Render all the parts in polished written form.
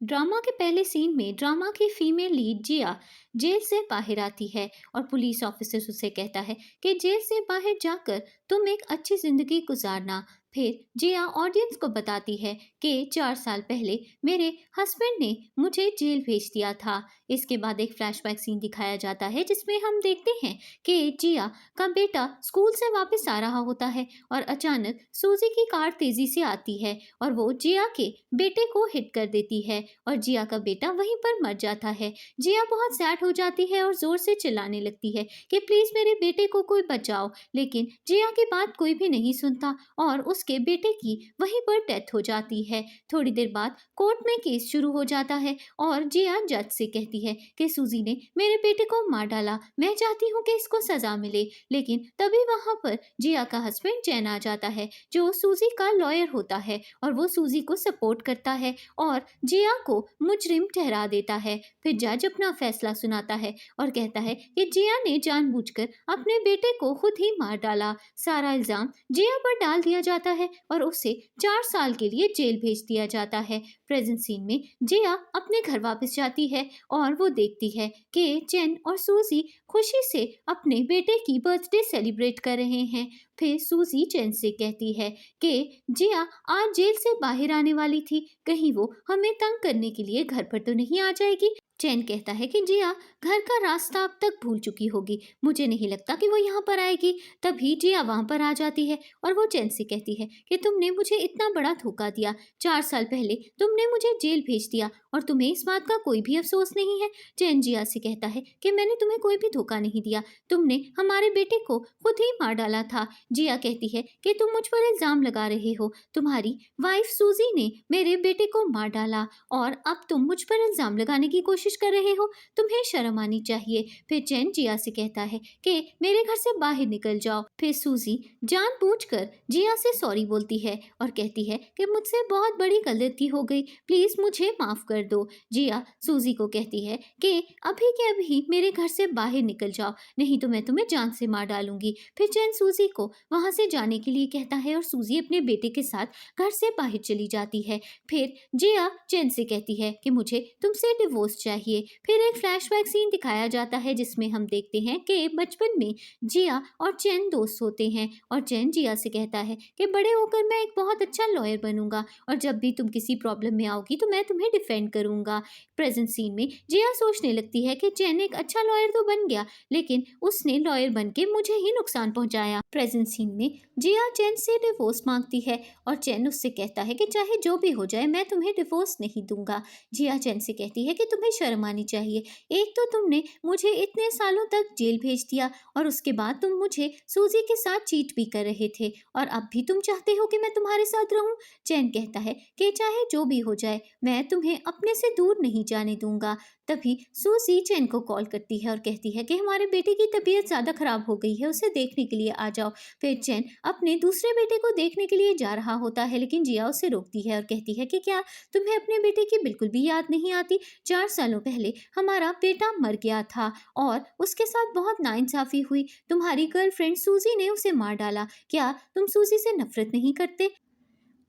Drama के पहले scene में ड्रामा की फीमेल लीड जिया जेल से बाहर आती है और पुलिस ऑफिसर उससे कहता है कि जेल से बाहर जाकर तुम एक अच्छी जिंदगी गुजारना। फिर जिया ऑडियंस को बताती है कि 4 साल पहले मेरे हस्बैंड ने मुझे जेल भेज दिया था। इसके बाद एक फ्लैशबैक सीन दिखाया जाता है जिसमें हम देखते हैं कि जिया का बेटा स्कूल से वापस आ रहा होता है और अचानक सूजी की कार तेजी से आती है और वो जिया के बेटे को हिट कर देती है और जिया का बेटा वहीं पर मर जाता है। जिया बहुत सैड हो जाती है और जोर से चिल्लाने लगती है कि प्लीज मेरे बेटे को कोई बचाओ, लेकिन जिया की बात कोई भी नहीं सुनता और उसके बेटे की वहीं पर डेथ हो जाती है। थोड़ी देर बाद कोर्ट में केस शुरू हो जाता है और जिया जज से कहती है कि सूजी ने मेरे बेटे को मार डाला, मैं चाहती हूँ कि इसको सजा मिले। लेकिन तभी वहां पर जिया का हस्बैंड चैन आ जाता है जो सूजी का लॉयर होता है और वो सूजी को सपोर्ट करता है और जिया को मुजरिम ठहरा देता है। फिर जज अपना फैसला सुनाता है और कहता है कि जिया ने जानबूझकर अपने बेटे को खुद ही मार डाला। सारा इल्जाम जिया पर डाल दिया जाता है और उसे 4 साल के लिए जेल भेज दिया जाता है। प्रेजेंट सीन में जिया अपने घर वापस जाती है और वो देखती है कि जेन और सूजी खुशी से अपने बेटे की बर्थडे सेलिब्रेट कर रहे हैं। फिर सूजी जेन से कहती है कि जिया आज जेल से बाहर आने वाली थी, कहीं वो हमें तंग करने के लिए घर पर तो नहीं आ जाएगी। चैन कहता है कि जिया घर का रास्ता अब तक भूल चुकी होगी, मुझे नहीं लगता कि वो यहाँ पर आएगी। तभी जिया वहां पर आ जाती है और वो चैन से कहती है कि तुमने मुझे इतना बड़ा धोखा दिया, 4 साल पहले तुमने मुझे जेल भेज दिया और तुम्हें इस बात का कोई भी अफसोस नहीं है। चैन जिया से कहता है कि मैंने तुम्हें कोई भी धोखा नहीं दिया, तुमने हमारे बेटे को खुद ही मार डाला था। जिया कहती है कि तुम मुझ पर इल्जाम लगा रहे हो, तुम्हारी वाइफ सूजी ने मेरे बेटे को मार डाला और अब तुम मुझ पर इल्जाम लगाने की कोशिश कर रहे हो, तुम्हें शर्म आनी चाहिए। फिर चैन जिया से कहता है कि मेरे घर से बाहर निकल जाओ। फिर सूजी जानबूझकर जिया से सॉरी बोलती है और कहती है कि मुझसे बहुत बड़ी गलती हो गई, प्लीज मुझे माफ कर दो। जिया सूजी को कहती है कि अभी के अभी मेरे घर से बाहर निकल जाओ, नहीं तो मैं तुम्हें जान से मार डालूंगी। फिर चैन सूजी को वहां से जाने के लिए कहता है और सूजी अपने बेटे के साथ घर से बाहर चली जाती है। फिर जिया चैन से कहती है कि मुझे तुमसे डिवोर्स चाहिए। फिर एक फ्लैशबैक सीन दिखाया जाता है जिसमें हम देखते हैं कि बचपन में जिया और चैन दोस्त होते हैं और चैन जिया से कहता है कि बड़े होकर मैं एक बहुत अच्छा लॉयर बनूंगा और जब भी तुम किसी प्रॉब्लम में आओगी तो मैं तुम्हें डिफेंड करूंगा। प्रेजेंट सीन में जिया सोचने लगती है कि चैन एक अच्छा लॉयर तो बन गया, लेकिन उसने लॉयर बन के मुझे ही नुकसान पहुंचाया। प्रेजेंट सीन में जिया चैन से डिवोर्स मांगती है और चैन उससे कहता है कि चाहे जो भी हो जाए मैं तुम्हें डिवोर्स नहीं दूंगा। जिया चैन से कहती है कि तुम्हें शर्म आनी चाहिए, एक तो तुमने मुझे इतने सालों तक जेल भेज दिया और उसके बाद तुम मुझे सूजी के साथ चीट भी कर रहे थे और अब भी तुम चाहते हो कि मैं तुम्हारे साथ रहूं। चैन कहता है कि चाहे जो भी हो जाए मैं तुम्हें अपने से दूर नहीं जाने दूंगा। तभी सूजी चैन को कॉल करती है और कहती है कि हमारे बेटे की तबीयत ज़्यादा खराब हो गई है, उसे देखने के लिए आ जाओ। फिर चैन अपने दूसरे बेटे को देखने के लिए जा रहा होता है, लेकिन जिया उसे रोकती है और कहती है कि क्या तुम्हें अपने बेटे की बिल्कुल भी याद नहीं आती? 4 सालों पहले हमारा बेटा मर गया था और उसके साथ बहुत नाइंसाफी हुई, तुम्हारी गर्लफ्रेंड सूजी ने उसे मार डाला, क्या तुम सूजी से नफरत नहीं करते?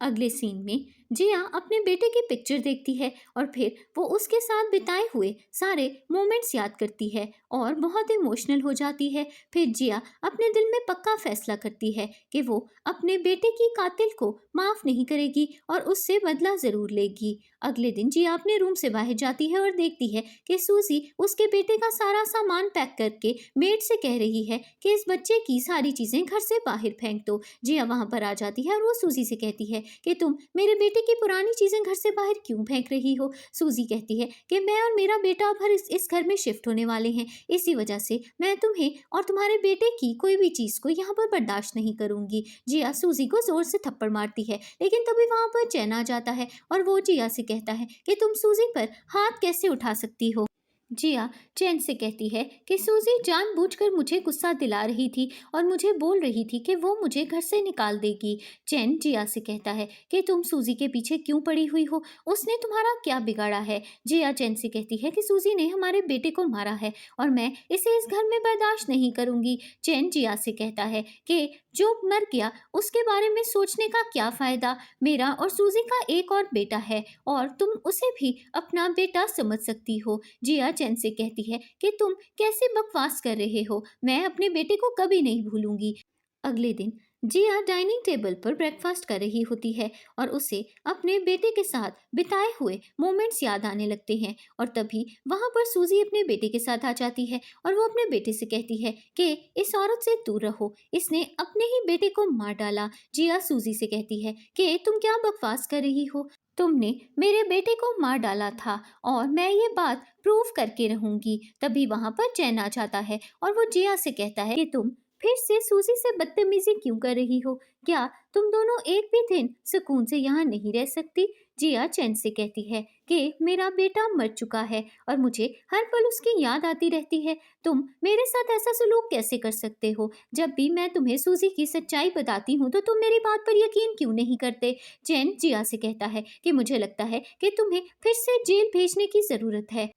अगले सीन में जिया अपने बेटे की पिक्चर देखती है और फिर वो उसके साथ बिताए हुए सारे मोमेंट्स याद करती है और बहुत इमोशनल हो जाती है। फिर जिया अपने दिल में पक्का फैसला करती है कि वो अपने बेटे की कातिल को माफ नहीं करेगी और उससे बदला जरूर लेगी। अगले दिन जिया अपने रूम से बाहर जाती है और देखती है कि सूजी उसके बेटे का सारा सामान पैक करके मेड से कह रही है कि इस बच्चे की सारी चीजें घर से बाहर फेंक दो। जिया वहां पर आ जाती है और वो सूजी से कहती है कि तुम मेरे बेटे की पुरानी चीजें घर से बाहर क्यों फेंक रही हो? सूजी कहती है कि मैं और मेरा बेटा अब इस घर में शिफ्ट होने वाले हैं, इसी वजह से मैं तुम्हें और तुम्हारे बेटे की कोई भी चीज को यहाँ पर बर्दाश्त नहीं करूंगी। जिया सूजी को जोर से थप्पड़ मारती है, लेकिन तभी वहां पर चैन आ जाता है और वो जिया से कहता है कि तुम सूजी पर हाथ कैसे उठा सकती हो? जिया चैन से कहती है कि सूजी जानबूझकर मुझे गुस्सा दिला रही थी और मुझे बोल रही थी कि वो मुझे घर से निकाल देगी। चैन जिया से कहता है कि तुम सूजी के पीछे क्यों पड़ी हुई हो, उसने तुम्हारा क्या बिगाड़ा है। जिया चैन से कहती है कि सूजी ने हमारे बेटे को मारा है और मैं इसे इस घर में बर्दाश्त नहीं करूंगी। चैन जिया से कहता है कि जो मर गया उसके बारे में सोचने का क्या फायदा, मेरा और सूजी का एक और बेटा है और तुम उसे भी अपना बेटा समझ सकती हो। जिया चैन से कहती है कि तुम कैसे बकवास कर रहे हो, मैं अपने बेटे को कभी नहीं भूलूंगी। अगले दिन जिया डाइनिंग टेबल पर ब्रेकफास्ट कर रही होती है और उसे अपने बेटे के साथ बिताए हुए मोमेंट्स याद आने लगते हैं। और तभी वहां पर सूजी अपने बेटे के साथ आ जाती है और वो अपने बेटे से कहती है कि इस औरत से दूर रहो, इसने अपने ही बेटे को मार डाला। जिया सूजी से कहती है कि तुम क्या बकवास कर रही हो, तुमने मेरे बेटे को मार डाला था और मैं ये बात प्रूव करके रहूंगी। तभी वहां पर चैन आ जाता है और वो जिया से कहता है कि तुम फिर से सूजी से बदतमीजी क्यों कर रही हो, क्या तुम दोनों एक भी दिन सुकून से यहाँ नहीं रह सकती। जिया चैन से कहती है कि मेरा बेटा मर चुका है और मुझे हर पल उसकी याद आती रहती है, तुम मेरे साथ ऐसा सलूक कैसे कर सकते हो। जब भी मैं तुम्हें सूजी की सच्चाई बताती हूँ तो तुम मेरी बात पर यकीन क्यों नहीं करते। चैन जिया से कहता है कि मुझे लगता है कि तुम्हें फिर से जेल भेजने की जरूरत है।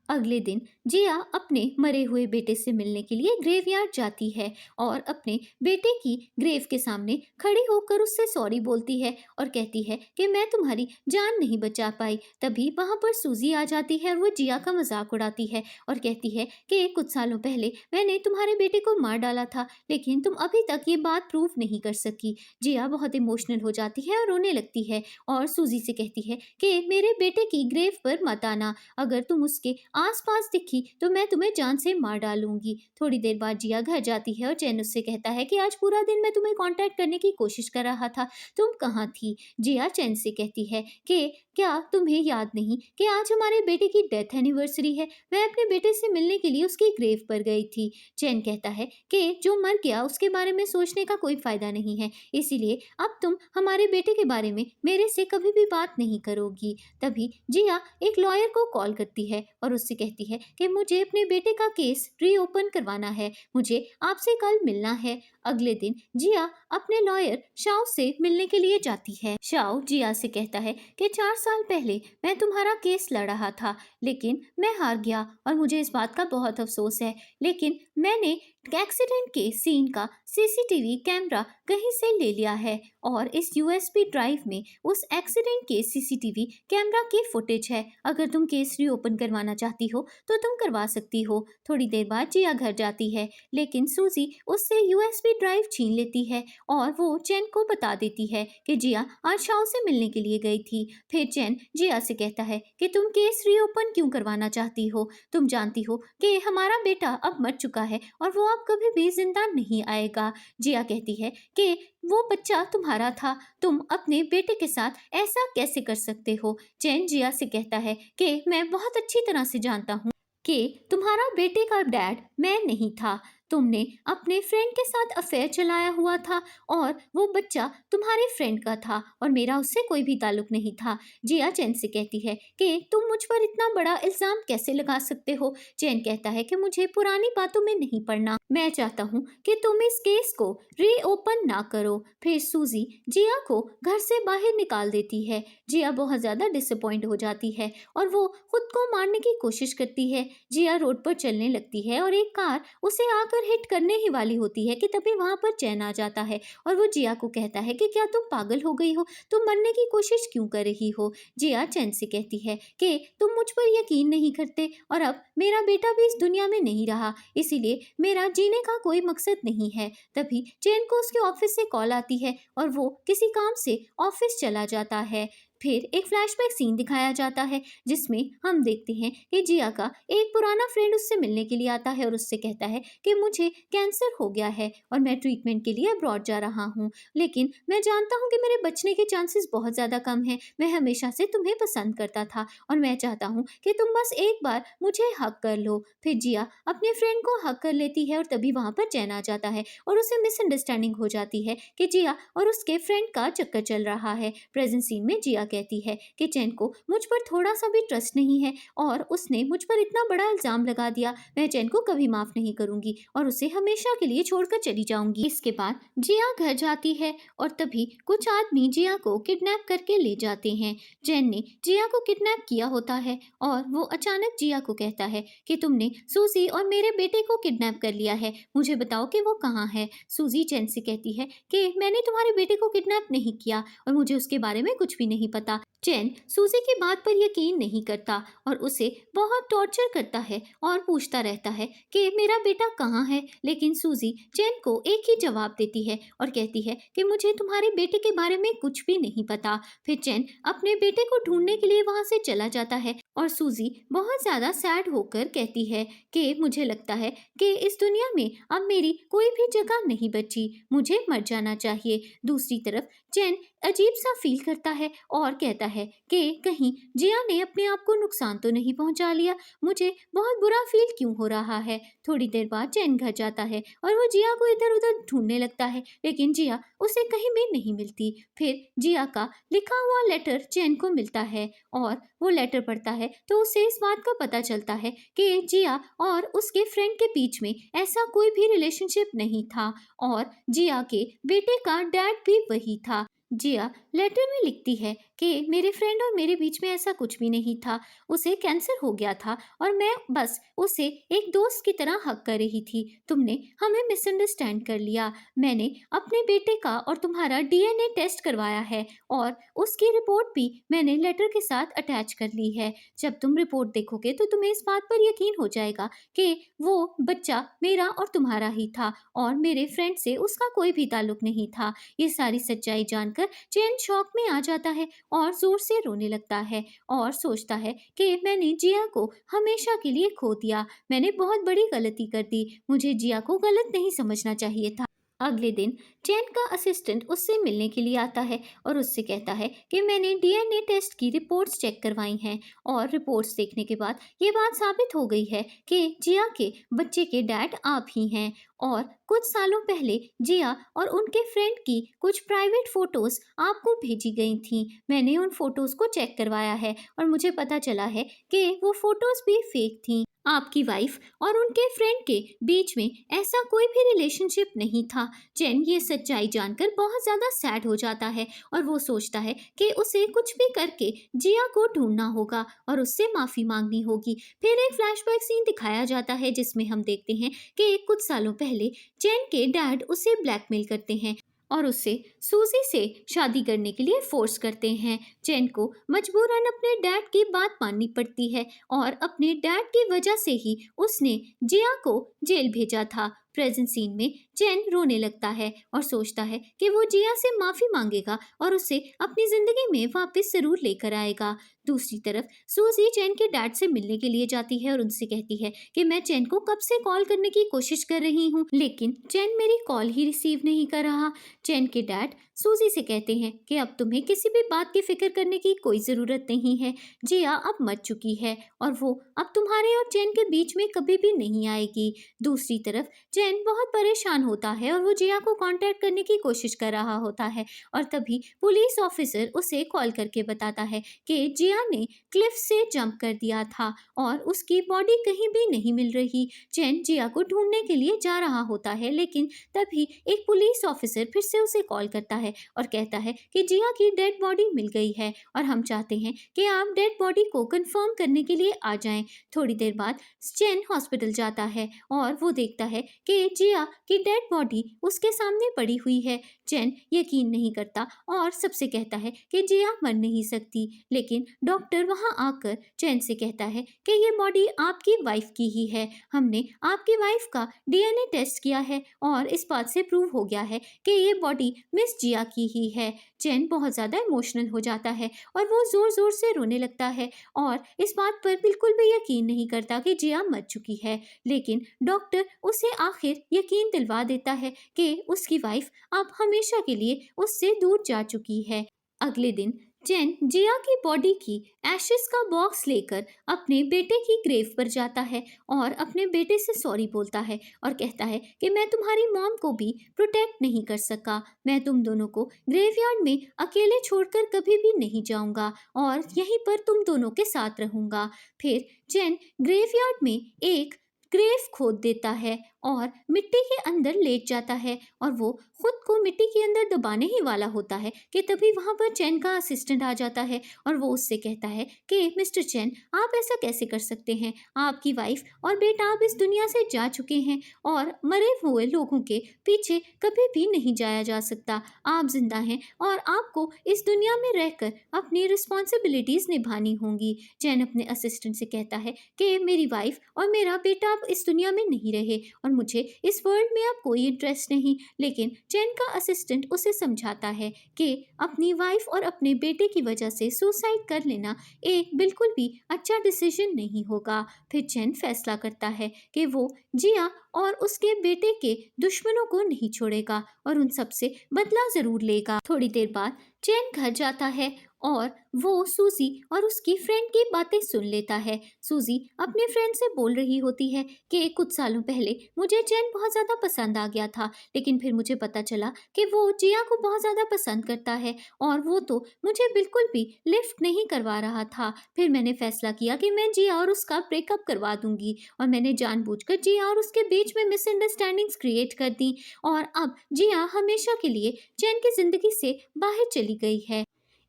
अगले दिन जिया अपने मरे हुए बेटे से मिलने के लिए ग्रेवयार्ड जाती है और अपने बेटे की ग्रेव के सामने खड़ी होकर उससे सॉरी बोलती है और कहती है कि मैं तुम्हारी जान नहीं बचा पाई। तभी वहां पर सूजी आ जाती है और वो जिया का मजाक उड़ाती है और कहती है कि कुछ सालों पहले मैंने तुम्हारे बेटे को मार डाला था लेकिन तुम अभी तक ये बात प्रूव नहीं कर सकी। जिया बहुत इमोशनल हो जाती है और रोने लगती है और सूजी से कहती है कि मेरे बेटे की ग्रेव पर मत आना, अगर तुम उसके आसपास दिखी तो मैं तुम्हें जान से मार डालूंगी। थोड़ी देर बाद जिया घर जाती है और चैन उससे कहता है कि आज पूरा दिन मैं तुम्हें कांटेक्ट करने की कोशिश कर रहा था, तुम कहाँ थी। जिया चैन से कहती है कि क्या तुम्हें याद नहीं कि आज हमारे बेटे की डेथ एनिवर्सरी है, मैं अपने बेटे से मिलने के लिए उसकी ग्रेव पर गई थी। चैन कहता है कि जो मर गया उसके बारे में सोचने का कोई फायदा नहीं है, इसीलिए अब तुम हमारे बेटे के बारे में मेरे से कभी भी बात नहीं करोगी। तभी जिया एक लॉयर को कॉल करती है और उससे कहती है कि मुझे अपने बेटे का केस रीओपन करवाना है, मुझे आपसे कल मिलना है। अगले दिन जिया अपने लॉयर शाओ से मिलने के लिए जाती है। शाओ जिया से कहता है कि 4 साल पहले मैं तुम्हारा केस लड़ रहा था लेकिन मैं हार गया और मुझे इस बात का बहुत अफसोस है, लेकिन मैंने एक्सीडेंट के सीन का सीसीटीवी कैमरा कहीं से ले लिया है और इस यूएसबी ड्राइव में उस एक्सीडेंट के सीसीटीवी कैमरा की फुटेज है, अगर तुम केस रीओपन करवाना चाहती हो तो तुम करवा सकती हो। थोड़ी देर बाद जिया घर जाती है लेकिन सूजी उससे यूएसबी ड्राइव छीन लेती है और वो चैन को बता देती है कि जिया आज शाओ से मिलने के लिए गई थी। फिर चैन जिया से कहता है कि तुम केस रीओपन क्यों करवाना चाहती हो, तुम जानती हो कि हमारा बेटा अब मर चुका है और वो अब कभी भी जिंदा नहीं आएगा। जिया कहती है कि वो बच्चा तुम्हारा था, तुम अपने बेटे के साथ ऐसा कैसे कर सकते हो। चैन जिया से कहता है कि मैं बहुत अच्छी तरह से जानता हूँ कि तुम्हारा बेटे का डैड मैं नहीं था, तुमने अपने फ्रेंड के साथ अफेयर चलाया हुआ था और वो बच्चा तुम्हारे फ्रेंड का था और मेरा उससे कोई भी ताल्लुक नहीं था। जिया चैन से कहती है कि तुम मुझ पर इतना बड़ा इल्जाम कैसे लगा सकते हो। चैन कहता है कि मुझे पुरानी बातों में नहीं पड़ना, मैं चाहता हूँ कि तुम इस केस को रीओपन ना करो। फिर सूजी जिया को घर से बाहर निकाल देती है। जिया बहुत ज्यादा डिसअपॉइंट हो जाती है और वो खुद को मारने की कोशिश करती है। जिया रोड पर चलने लगती है और एक कार उसे आकर हिट करने ही वाली होती है कि तभी वहां पर चैन आ जाता है और वो जिया को कहता है कि क्या तुम पागल हो गई हो, तुम मरने की कोशिश क्यों कर रही हो। जिया चैन से कहती है कि तुम मुझ पर यकीन नहीं करते और अब मेरा बेटा भी इस दुनिया में नहीं रहा, इसीलिए मेरा जीने का कोई मकसद नहीं है। तभी चैन को उसके ऑफिस से कॉल आती है और वो किसी काम से ऑफिस चला जाता है। फिर एक फ्लैशबैक सीन दिखाया जाता है जिसमें हम देखते हैं कि जिया का एक पुराना फ्रेंड उससे मिलने के लिए आता है और उससे कहता है कि मुझे कैंसर हो गया है और मैं ट्रीटमेंट के लिए अब्रॉड जा रहा हूँ, लेकिन मैं जानता हूँ कि मेरे बचने के चांसेस बहुत ज़्यादा कम हैं, मैं हमेशा से तुम्हें पसंद करता था और मैं चाहता हूँ कि तुम बस एक बार मुझे हक कर लो। फिर जिया अपने फ्रेंड को हक कर लेती है और तभी वहाँ पर चैन आ जाता है और उसे मिसअंडरस्टैंडिंग हो जाती है कि जिया और उसके फ्रेंड का चक्कर चल रहा है। प्रेजेंट सीन में जिया कहती है कि चैन को मुझ पर थोड़ा सा भी ट्रस्ट नहीं है और उसने मुझ पर इतना बड़ा इल्जाम लगा दिया। मैं चैन को कभी माफ नहीं करूंगी और उसे हमेशा के लिए छोड़कर चली जाऊंगी। इसके बाद जिया घर जाती है और तभी कुछ आदमी जिया को किडनैप करके ले जाते हैं। चैन ने जिया को किडनैप किया होता है और वो अचानक जिया को कहता है कि तुमने सूजी और मेरे बेटे को किडनैप कर लिया है, मुझे बताओ कि वो कहाँ है। सूजी चैन से कहती है कि मैंने तुम्हारे बेटे को किडनैप नहीं किया और मुझे उसके बारे में कुछ भी नहीं पता। चैन सूजी की बात पर यकीन नहीं करता और उसे बहुत टॉर्चर करता है और पूछता रहता है कि मेरा बेटा कहाँ है, लेकिन सूजी चैन को एक ही जवाब देती है और कहती है कि मुझे तुम्हारे बेटे के बारे में कुछ भी नहीं पता। फिर चैन अपने बेटे को ढूंढने के लिए वहां से चला जाता है और सूजी बहुत ज्यादा सैड होकर कहती है कि मुझे लगता है कि इस दुनिया में अब मेरी कोई भी जगह नहीं बची, मुझे मर जाना चाहिए। दूसरी तरफ चैन अजीब सा फील करता है और कहता है कि कहीं जिया ने अपने आप को नुकसान तो नहीं पहुंचा लिया, मुझे बहुत बुरा फील क्यों हो रहा है। थोड़ी देर बाद चैन घर जाता है और वो जिया को इधर उधर ढूंढने लगता है, लेकिन जिया उसे कहीं भी नहीं मिलती। फिर जिया का लिखा हुआ लेटर चैन को मिलता है और वो लेटर पढ़ता है तो उसे इस बात का पता चलता है कि जिया और उसके फ्रेंड के बीच में ऐसा कोई भी रिलेशनशिप नहीं था और जिया के बेटे का डैड भी वही था। जिया लेटर में लिखती है कि मेरे फ्रेंड और मेरे बीच में ऐसा कुछ भी नहीं था, उसे कैंसर हो गया था और मैं बस उसे एक दोस्त की तरह हक कर रही थी। तुमने हमें मिसअंडरस्टैंड कर लिया। मैंने अपने बेटे का और तुम्हारा डीएनए टेस्ट करवाया है और उसकी रिपोर्ट भी मैंने लेटर के साथ अटैच कर ली है। जब तुम रिपोर्ट देखोगे तो तुम्हें इस बात पर यकीन हो जाएगा कि वो बच्चा मेरा और तुम्हारा ही था और मेरे फ्रेंड से उसका कोई भी ताल्लुक नहीं था। ये सारी सच्चाई जानकर चैन शॉक में आ जाता है और जोर से रोने लगता है और सोचता है कि मैंने जिया को हमेशा के लिए खो दिया, मैंने बहुत बड़ी गलती कर दी, मुझे जिया को गलत नहीं समझना चाहिए था। अगले दिन चैन का असिस्टेंट उससे मिलने के लिए आता है और उससे कहता है कि मैंने डीएनए टेस्ट की रिपोर्ट्स चेक करवाई हैं और रिपोर्ट्स देखने के बाद ये बात साबित हो गई है कि जिया के बच्चे के डैड आप ही हैं और कुछ सालों पहले जिया और उनके फ्रेंड की कुछ प्राइवेट फोटोज आपको भेजी गई थी। मैंने उन फोटोज को चेक करवाया है और मुझे पता चला है कि वो फोटोज भी फेक थी। आपकी वाइफ और उनके फ्रेंड के बीच में ऐसा कोई भी रिलेशनशिप नहीं था। चैन ये सच्चाई जानकर बहुत ज़्यादा सैड हो जाता है और वो सोचता है कि उसे कुछ भी करके जिया को ढूंढना होगा और उससे माफ़ी मांगनी होगी। फिर एक फ्लैशबैक सीन दिखाया जाता है जिसमें हम देखते हैं कि कुछ सालों पहले चैन के डैड उसे ब्लैकमेल करते हैं और उससे सूजी से शादी करने के लिए फोर्स करते हैं। चैन को मजबूरन अपने डैड की बात माननी पड़ती है और अपने डैड की वजह से ही उसने जिया को जेल भेजा था। प्रेजेंट सीन में चैन रोने लगता है और सोचता है कि वो जिया से माफी मांगेगा और उसे अपनी जिंदगी में वापस जरूर लेकर आएगा। दूसरी तरफ सूजी चैन के डैड से मिलने के लिए जाती है और उनसे कहती है कि मैं चैन को कब से कॉल करने की कोशिश कर रही हूँ, लेकिन चैन मेरी कॉल ही रिसीव नहीं कर रहा। चैन के डैड सूजी से कहते हैं कि अब तुम्हें किसी भी बात की फिक्र करने की कोई ज़रूरत नहीं है, जिया अब मर चुकी है और वो अब तुम्हारे और चैन के बीच में कभी भी नहीं आएगी। दूसरी तरफ चैन बहुत परेशान होता है और वो जिया को कांटेक्ट करने की कोशिश कर रहा होता है और तभी पुलिस ऑफिसर उसे कॉल करके बताता है कि जिया ने क्लिफ से जंप कर दिया था और उसकी बॉडी कहीं भी नहीं मिल रही। चैन जिया को ढूंढने के लिए जा रहा होता है, लेकिन तभी एक पुलिस ऑफिसर फिर से उसे कॉल करता है और कहता है कि जिया की डेड बॉडी मिल गई है और हम चाहते हैं कि आप डेड बॉडी को कंफर्म करने के लिए आ जाएं। थोड़ी देर बाद चैन हॉस्पिटल जाता है और वो देखता है कि जिया की डेड बॉडी उसके सामने पड़ी हुई है। चैन यकीन नहीं करता और सबसे कहता है कि जिया मर नहीं सकती, लेकिन डॉक्टर वहां आकर चैन से कहता है कि ये बॉडी आपकी वाइफ की ही है, हमने आपकी वाइफ का डीएनए टेस्ट किया है और इस बात से प्रूव हो गया है कि ये बॉडी मिस जिया की ही है। चैन बहुत ज़्यादा इमोशनल हो जाता है और वो ज़ोर ज़ोर से रोने लगता है और इस बात पर बिल्कुल भी यकीन नहीं करता कि जिया मर चुकी है, लेकिन डॉक्टर उसे आखिर यकीन दिलवा देता है कि उसकी वाइफ अब हमेशा के लिए उससे दूर जा चुकी है। अगले दिन चैन जिया की बॉडी की एशेस का बॉक्स लेकर अपने बेटे की ग्रेव पर जाता है और अपने बेटे से सॉरी बोलता है और कहता है कि मैं तुम्हारी मॉम को भी प्रोटेक्ट नहीं कर सका। मैं तुम दोनों को ग्रेवयार्ड में अकेले छोड़कर कभी भी नहीं जाऊंगा और यहीं पर तुम दोनों के साथ रहूंगा। फिर चैन ग्रेवयार्ड में एक ग्रेव खोद देता है और मिट्टी के अंदर लेट जाता है और वो खुद को मिट्टी के अंदर दबाने ही वाला होता है कि तभी वहां पर चैन का असिस्टेंट आ जाता है और वो उससे कहता है कि मिस्टर चैन, आप ऐसा कैसे कर सकते हैं? आपकी वाइफ और बेटा अब इस दुनिया से जा चुके हैं और मरे हुए लोगों के पीछे कभी भी नहीं जाया जा सकता। आप जिंदा हैं और आपको इस दुनिया में रहकर अपनी रिस्पॉन्सिबिलिटीज निभानी होंगी। चैन अपने असिस्टेंट से कहता है कि मेरी वाइफ और मेरा बेटा अब इस दुनिया में नहीं रहे और मुझे इस वर्ल्ड में अब कोई इंटरेस्ट नहीं। लेकिन चैन का असिस्टेंट उसे समझाता है कि अपनी वाइफ और अपने बेटे की वजह से सुसाइड कर लेना एक बिल्कुल भी अच्छा डिसीजन नहीं होगा। फिर चैन फैसला करता है कि वो जिया और उसके बेटे के दुश्मनों को नहीं छोड़ेगा और उन सब से बदला जरूर लेगा। थोड़ी देर बाद चैन घर जाता है और वो सूजी और उसकी फ्रेंड की बातें सुन लेता है। सूजी अपने फ्रेंड से बोल रही होती है कि कुछ सालों पहले मुझे चैन बहुत ज़्यादा पसंद आ गया था, लेकिन फिर मुझे पता चला कि वो जिया को बहुत ज़्यादा पसंद करता है और वो तो मुझे बिल्कुल भी लिफ्ट नहीं करवा रहा था। फिर मैंने फैसला किया कि मैं जिया और उसका ब्रेकअप करवा दूंगी और मैंने जानबूझकर जिया और उसके बीच में मिसअंडरस्टैंडिंग्स क्रिएट कर दी और अब जिया हमेशा के लिए चैन की जिंदगी से बाहर चली गई है।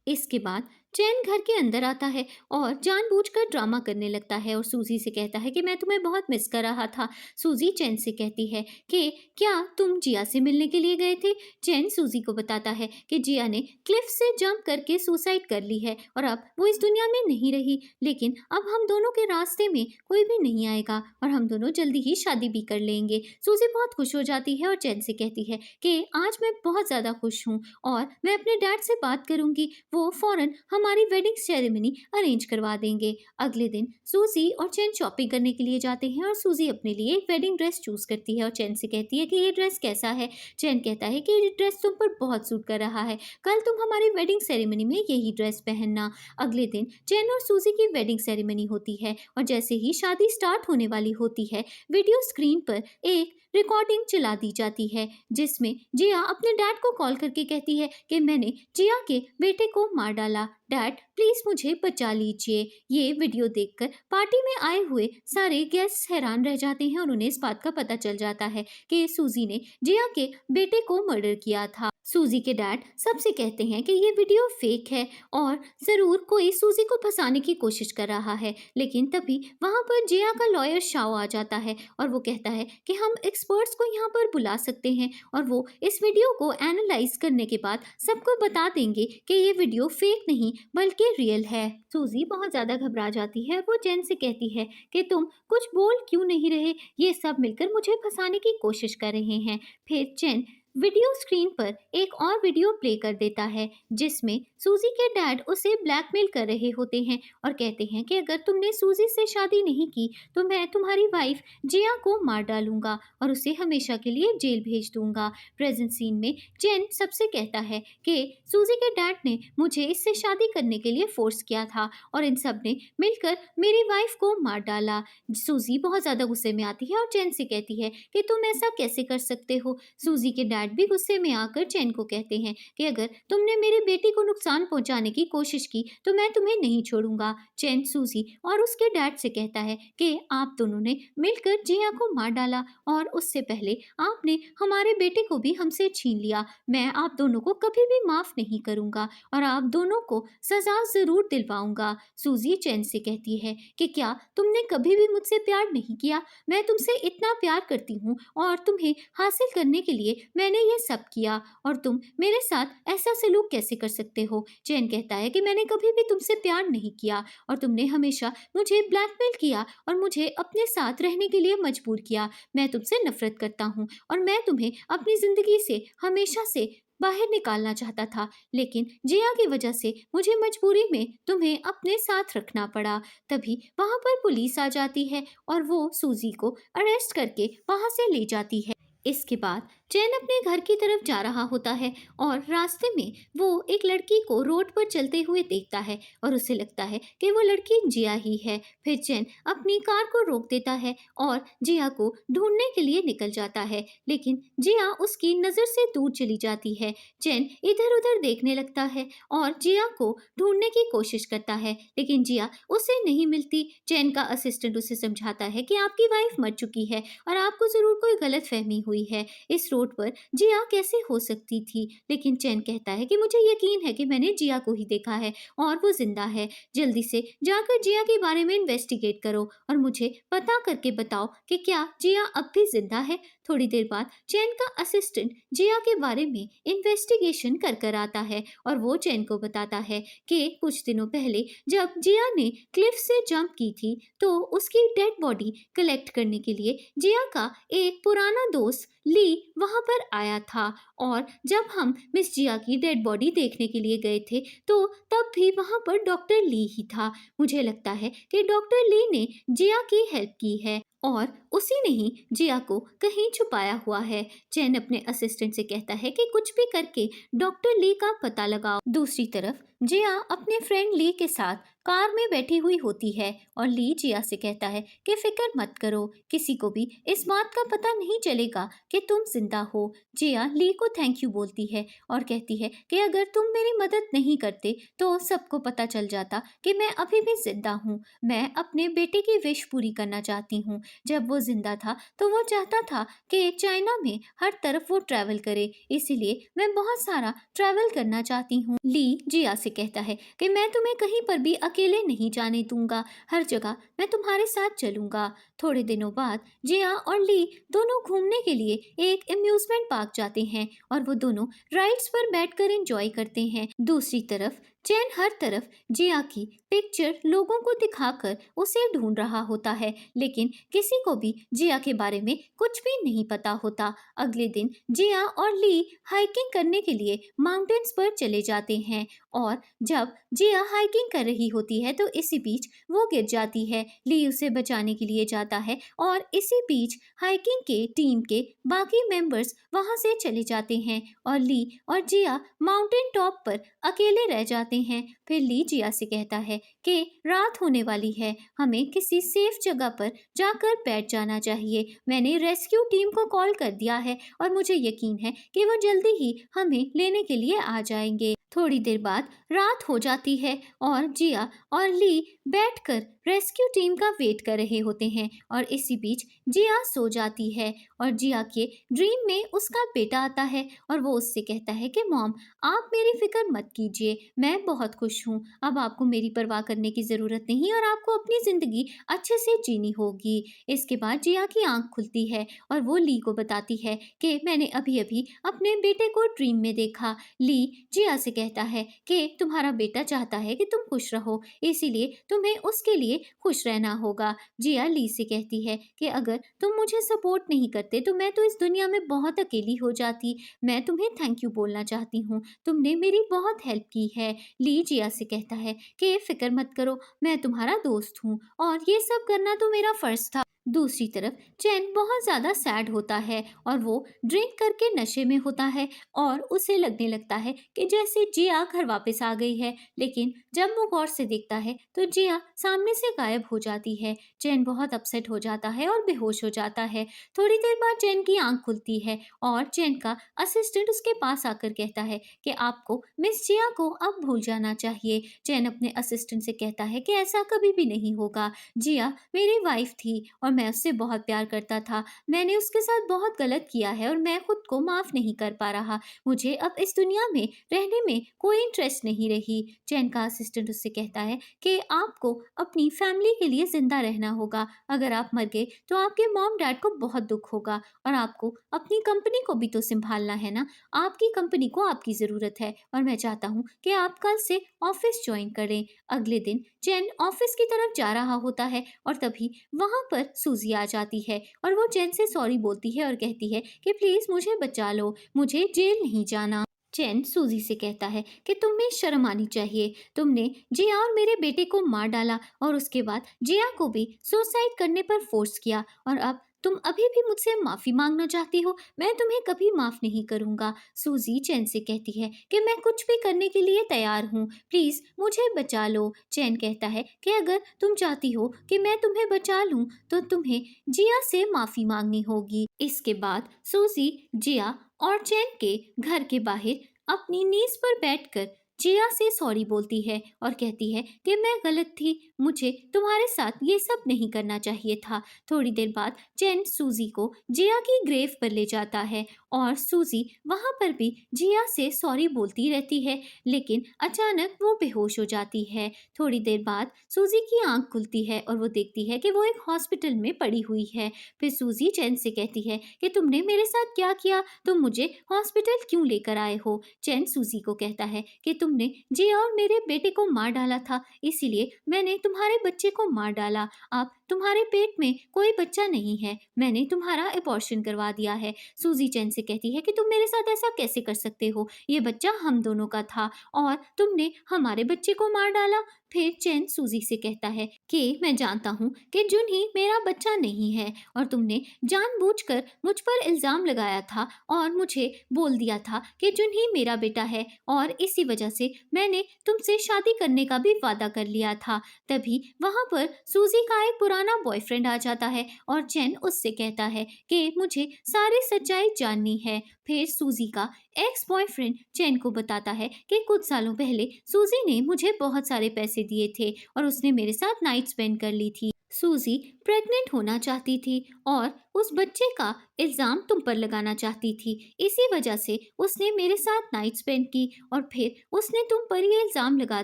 इसके बाद चैन घर के अंदर आता है और जानबूझकर ड्रामा करने लगता है और सूजी से कहता है कि मैं तुम्हें बहुत मिस कर रहा था। सूजी चैन से कहती है कि क्या तुम जिया से मिलने के लिए गए थे? चैन सूजी को बताता है कि जिया ने क्लिफ से जंप करके सुसाइड कर ली है और अब वो इस दुनिया में नहीं रही, लेकिन अब हम दोनों के रास्ते में कोई भी नहीं आएगा और हम दोनों जल्दी ही शादी भी कर लेंगे। सूजी बहुत खुश हो जाती है और चैन से कहती है कि आज मैं बहुत ज़्यादा खुश हूँ और मैं अपने डैड से बात करूंगी, वो फौरन हमारी वेडिंग सेरेमनी अरेंज करवा देंगे। अगले दिन सूजी और चैन शॉपिंग करने के लिए जाते हैं और सूजी अपने लिए एक वेडिंग ड्रेस चूज करती है और चैन से कहती है कि ये ड्रेस कैसा है? चैन कहता है कि ये ड्रेस तुम पर बहुत सूट कर रहा है, कल तुम हमारी वेडिंग सेरेमनी में यही ड्रेस पहनना। अगले दिन चैन और सूजी की वेडिंग सेरेमनी होती है और जैसे ही शादी स्टार्ट होने वाली होती है, वीडियो स्क्रीन पर एक रिकॉर्डिंग चला दी जाती है जिसमें जिया अपने डैड को कॉल करके कहती है कि मैंने जिया के बेटे को मार डाला, डैड प्लीज मुझे बचा लीजिए। ये वीडियो देखकर पार्टी में आए हुए सारे गेस्ट हैरान रह जाते हैं और उन्हें इस बात का पता चल जाता है कि सूजी ने जिया के बेटे को मर्डर किया था। सूजी के डैड सबसे कहते हैं कि ये वीडियो फेक है और जरूर कोई सूजी को फंसाने की कोशिश कर रहा है, लेकिन तभी वहां पर जिया का लॉयर शाओ आ जाता है और वो कहता है कि हम एक्सपर्ट्स को यहाँ पर बुला सकते हैं और वो इस वीडियो को एनालाइज करने के बाद सबको बता देंगे कि ये वीडियो फेक नहीं बल्कि रियल है। सूजी बहुत ज्यादा घबरा जाती है। वो चैन से कहती है कि तुम कुछ बोल क्यों नहीं रहे, ये सब मिलकर मुझे फंसाने की कोशिश कर रहे हैं। फिर चैन वीडियो स्क्रीन पर एक और वीडियो प्ले कर देता है जिसमें सूजी के डैड उसे ब्लैकमेल कर रहे होते हैं और कहते हैं कि अगर तुमने सूजी से शादी नहीं की तो मैं तुम्हारी वाइफ जिया को मार डालूंगा और उसे हमेशा के लिए जेल भेज दूंगा। प्रेजेंट सीन में चैन सबसे कहता है कि सूजी के डैड ने मुझे इससे शादी करने के लिए फोर्स किया था और इन सब ने मिलकर मेरी वाइफ को मार डाला। सूजी बहुत ज्यादा गुस्से में आती है और चैन से कहती है कि तुम ऐसा कैसे कर सकते हो। सूजी के डैड भी गुस्से में आकर चैन को कहते हैं कि अगर तुमने मेरे बेटे को नुकसान पहुंचाने की कोशिश की तो मैं तुम्हें नहीं छोड़ूंगा। चैन सूजी और उसके डैड से कहता है कि आप दोनों ने मिलकर जिया को मार डाला और उससे पहले आपने हमारे बेटे को भी हमसे छीन लिया। मैं आप दोनों को कभी भी माफ नहीं करूंगा और आप दोनों को सजा जरूर दिलवाऊंगा। सूजी चैन से कहती है कि क्या तुमने कभी भी मुझसे प्यार नहीं किया? मैं तुमसे इतना प्यार करती हूँ और तुम्हें हासिल करने के लिए मैंने ये सब किया और तुम मेरे साथ ऐसा सलूक कैसे कर सकते हो? चैन कहता है कि मैंने कभी भी तुमसे प्यार नहीं किया और तुमने हमेशा मुझे ब्लैकमेल किया और मुझे अपने साथ रहने के लिए मजबूर किया। मैं तुमसे नफरत करता हूँ और मैं तुम्हें अपनी जिंदगी से हमेशा से बाहर निकालना चाहता था, लेकिन जिया की वजह से मुझे मजबूरी में तुम्हें अपने साथ रखना पड़ा। तभी वहां पर पुलिस आ जाती है और वो सूजी को अरेस्ट करके वहां से ले जाती है। इसके बाद चैन अपने घर की तरफ जा रहा होता है और रास्ते में वो एक लड़की को रोड पर चलते हुए देखता है और उसे लगता है कि वो लड़की जिया ही है। फिर चैन अपनी कार को रोक देता है और जिया को ढूंढने के लिए निकल जाता है, लेकिन जिया उसकी नज़र से दूर चली जाती है। चैन इधर उधर देखने लगता है और जिया को ढूंढने की कोशिश करता है, लेकिन जिया उसे नहीं मिलती। चैन का असिस्टेंट उसे समझाता है कि आपकी वाइफ मर चुकी है और आपको जरूर कोई गलत फहमी हुई है। इस रोड पर जिया कैसे हो सकती थी? लेकिन चैन कहता है कि मुझे यकीन है कि मैंने जिया को ही देखा है और वो जिंदा है। जल्दी से जाकर जिया के बारे में इन्वेस्टिगेट करो और मुझे पता करके बताओ कि क्या जिया अब भी जिंदा है। थोड़ी देर बाद चैन का असिस्टेंट जिया के बारे में इन्वेस्टिगेशन कर कर आता है और वो चैन को बताता है कि कुछ दिनों पहले जब जिया ने क्लिफ से जंप की थी तो उसकी डेड बॉडी कलेक्ट करने के लिए जिया का एक पुराना दोस्त ली वहां पर आया था। और जब हम मिस जिया की डेड बॉडी देखने के लिए गए थे तो तब भी वहां पर डॉक्टर ली ही था। मुझे लगता है कि डॉक्टर ली ने जिया की हेल्प की है और उसी ने ही जिया को कहीं छुपाया हुआ है। चैन अपने असिस्टेंट से कहता है कि कुछ भी करके डॉक्टर ली का पता लगाओ। दूसरी तरफ जिया अपने फ्रेंड ली के साथ कार में बैठी हुई होती है और ली जिया से कहता है कि फिक्र मत करो, किसी को भी इस बात का पता नहीं चलेगा कि तुम जिंदा हो। जिया ली को थैंक यू बोलती है और कहती है कि अगर तुम मेरी मदद नहीं करते तो सबको पता चल जाता कि मैं अभी भी जिंदा हूँ। मैं अपने बेटे की विश पूरी करना चाहती हूँ। जब वो जिंदा था तो वो चाहता था कि चाइना में हर तरफ वो ट्रैवल करे, इसीलिए मैं बहुत सारा ट्रैवल करना चाहती हूँ। ली जिया से कहता है कि मैं तुम्हें कहीं पर भी अकेले नहीं जाने दूंगा, हर जगह मैं तुम्हारे साथ चलूंगा। थोड़े दिनों बाद जिया और ली दोनों घूमने के लिए एक अम्यूजमेंट पार्क जाते हैं और वो दोनों राइड्स पर बैठकर एंजॉय करते हैं। दूसरी तरफ चैन हर तरफ जिया की पिक्चर लोगों को दिखाकर उसे ढूंढ रहा होता है, लेकिन किसी को भी जिया के बारे में कुछ भी नहीं पता होता। अगले दिन जिया और ली हाइकिंग करने के लिए माउंटेन्स पर चले जाते हैं और जब जिया हाइकिंग कर रही होती है तो इसी बीच वो गिर जाती है। ली उसे बचाने के लिए जाता है और इसी बीच हाइकिंग के टीम के बाकी मेंबर्स वहां से चले जाते हैं और ली और जिया माउंटेन टॉप पर अकेले रह जाते हैं। फिर ली जिया से कहता है कि रात होने वाली है, हमें किसी सेफ जगह पर जाकर बैठ जाना चाहिए। मैंने रेस्क्यू टीम को कॉल कर दिया है और मुझे यकीन है कि वो जल्दी ही हमें लेने के लिए आ जाएंगे। थोड़ी देर बाद रात हो जाती है और जिया और ली बैठकर रेस्क्यू टीम का वेट कर रहे होते हैं और इसी बीच जिया सो जाती है और जिया के ड्रीम में उसका बेटा आता है और वो उससे कहता है कि मॉम, आप मेरी फिक्र मत कीजिए, मैं बहुत खुश हूँ। अब आपको मेरी परवाह करने की ज़रूरत नहीं और आपको अपनी ज़िंदगी अच्छे से जीनी होगी। इसके बाद जिया की आंख खुलती है और वो ली को बताती है कि मैंने अभी अभी अपने बेटे को ड्रीम में देखा। ली जिया से कहता है कि तुम्हारा बेटा चाहता है कि तुम खुश रहो, इसीलिए तुम्हें उसके लिए खुश रहना होगा। जिया ली से कहती है कि अगर तुम मुझे सपोर्ट नहीं करते तो मैं तो इस दुनिया में बहुत अकेली हो जाती। मैं तुम्हें थैंक यू बोलना चाहती हूँ, तुमने मेरी बहुत हेल्प की है। ली जिया से कहता है कि फिक्र मत करो, मैं तुम्हारा दोस्त हूँ और ये सब करना तो मेरा फर्ज था। दूसरी तरफ चैन बहुत ज़्यादा सैड होता है और वो ड्रिंक करके नशे में होता है और उसे लगने लगता है कि जैसे जिया घर वापस आ गई है, लेकिन जब वो गौर से देखता है तो जिया सामने से गायब हो जाती है। चैन बहुत अपसेट हो जाता है और बेहोश हो जाता है। थोड़ी देर बाद चैन की आंख खुलती है और चैन का असिस्टेंट उसके पास आकर कहता है कि आपको मिस जिया को अब भूल जाना चाहिए। चैन अपने असिस्टेंट से कहता है कि ऐसा कभी भी नहीं होगा, जिया मेरी वाइफ थी और मैं उससे बहुत प्यार करता था। मैंने उसके साथ बहुत गलत किया है और मैं खुद को माफ नहीं कर पा रहा। मुझे अब इस दुनिया में रहने में कोई इंटरेस्ट नहीं रही। चैन का असिस्टेंट उससे कहता है कि आपको अपनी फैमिली के लिए जिंदा रहना होगा। अगर आप मर गए तो आपके मॉम डैड को बहुत दुख होगा और आपको अपनी कंपनी को भी तो संभालना है ना। आपकी कंपनी को आपकी ज़रूरत है और मैं चाहता हूँ कि आप कल से ऑफिस ज्वाइन करें। अगले दिन चैन ऑफिस की तरफ जा रहा होता है और तभी वहां पर सूजी आ जाती है और वो चैन से सॉरी बोलती है और कहती है कि प्लीज मुझे बचा लो, मुझे जेल नहीं जाना। चैन सूजी से कहता है कि तुम्हें शर्म आनी चाहिए, तुमने जिया और मेरे बेटे को मार डाला और उसके बाद जिया को भी सुसाइड करने पर फोर्स किया और अब तुम अभी भी मुझसे माफी मांगना चाहती हो? मैं तुम्हें कभी माफ नहीं करूंगा। सूजी चैन से कहती है कि मैं कुछ भी करने के लिए तैयार हूँ, प्लीज मुझे बचा लो। चैन कहता है कि अगर तुम चाहती हो कि मैं तुम्हें बचा लूं तो तुम्हें जिया से माफी मांगनी होगी। इसके बाद सूजी जिया और चैन के घर के बाहर अपनी नीज पर बैठकर जिया से सॉरी बोलती है और कहती है कि मैं गलत थी, मुझे तुम्हारे साथ ये सब नहीं करना चाहिए था। थोड़ी देर बाद चैन सूजी को जिया की ग्रेव पर ले जाता है और सूजी वहां पर भी जिया से सॉरी बोलती रहती है, लेकिन अचानक वो बेहोश हो जाती है। थोड़ी देर बाद सूजी की आंख खुलती है और वो देखती है कि वो एक हॉस्पिटल में पड़ी हुई है। फिर सूजी चैन से कहती है कि तुमने मेरे साथ क्या किया, तुम मुझे हॉस्पिटल क्यों लेकर आए हो। चैन सूजी को कहता है कि तुमने जिया और मेरे बेटे को मार डाला था, इसीलिए मैंने तुम्हारे बच्चे को मार डाला। अब तुम्हारे पेट में कोई बच्चा नहीं है, मैंने तुम्हारा अबॉर्शन करवा दिया है। सूजी चैन से कहती है कि तुम मेरे साथ ऐसा कैसे कर सकते हो, ये बच्चा हम दोनों का था और तुमने हमारे बच्चे को मार डाला। फिर चैन सूजी से कहता है कि मैं जानता हूँ कि जुनही मेरा बच्चा नहीं है और तुमने जानबूझकर मुझ पर इल्जाम लगाया था और मुझे बोल दिया था कि जुनही मेरा बेटा है और इसी वजह से मैंने तुमसे शादी करने का भी वादा कर लिया था। तभी वहां पर सूजी का एक पुराना बॉयफ्रेंड आ जाता है और चैन उससे कहता है कि मुझे सारी सच्चाई जाननी है। फिर सूजी का एक्स बॉयफ्रेंड चैन को बताता है कि कुछ सालों पहले सूजी ने मुझे बहुत सारे पैसे दिए थे और उसने मेरे साथ नाइट स्पेंड कर ली थी। सूजी प्रेग्नेंट होना चाहती थी और उस बच्चे का इल्जाम तुम पर लगाना चाहती थी, इसी वजह से उसने मेरे साथ नाइट स्पेंड की और फिर उसने तुम पर ये इल्जाम लगा